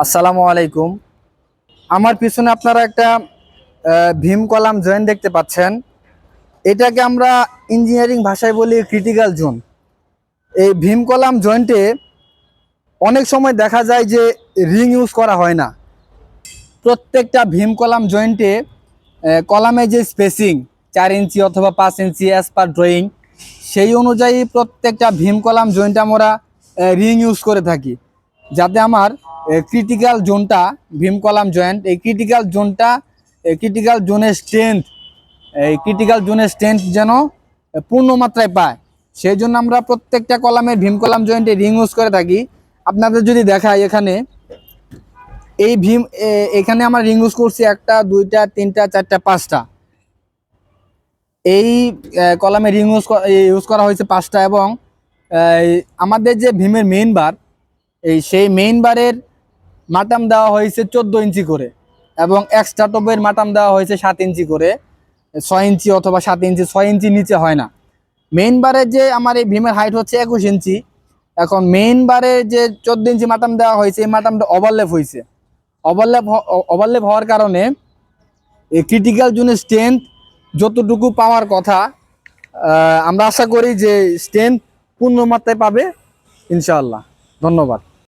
আসসালামু আলাইকুম। আমার পিছনে আপনারা একটা ভীম কলাম জয়েন্ট দেখতে পাচ্ছেন। এটাকে আমরা ইঞ্জিনিয়ারিং ভাষায় বলি ক্রিটিক্যাল জোন। এই ভীম কলাম জয়েন্টে অনেক সময় দেখা যায় যে রিং ইউজ করা হয় না। প্রত্যেকটা ভীম কলাম জয়েন্টে কলামে যে স্পেসিং 4 ইঞ্চি অথবা 5 ইঞ্চি অ্যাজ পার ড্রয়িং, সেই অনুযায়ী প্রত্যেকটা ভীম কলাম জয়েন্ট আমরা রিং ইউজ করে থাকি, যাতে আমার ক্রিটিক্যাল জোনটা ভীম কলাম জয়েন্ট, এই ক্রিটিক্যাল জোনের স্ট্রেংথ যেন পূর্ণ মাত্রায় পায়। সেই জন্য আমরা প্রত্যেকটা কলামে ভীম কলাম জয়েন্টে রিং ইউজ করে থাকি। আপনাদের যদি দেখাই, এখানে আমরা রিং ইউজ করছি 1টা 2টা 3টা 4টা 5টা। এই কলামে রিং ইউজ করা হয়েছে 5টা, এবং আমাদের যে ভীমের মেইন বার, সেই মেইন বারের মাটাম দেওয়া হয়েছে 14 ইঞ্চি করে, এবং এক্সট্রা টপের মাটাম দেওয়া হয়েছে 7 ইঞ্চি করে। 6 ইঞ্চি অথবা 7 ইঞ্চি, 6 ইঞ্চি নিচে হয় না। মেইন বারের যে আমার এই ভীমের হাইট হচ্ছে 21 ইঞ্চি। এখন মেইন বারে যে 14 ইঞ্চি মাটাম দেওয়া হয়েছে, এই মাটামটা ওভারল্যাপ হয়েছে। ওভারল্যাপ হওয়ার কারণে এই ক্রিটিক্যাল জোনের স্ট্রেংথ যতটুকু পাওয়ার কথা, আমরা আশা করি যে স্ট্রেংথ পূর্ণ মাত্রায় পাবে ইনশাআল্লাহ। ধন্যবাদ।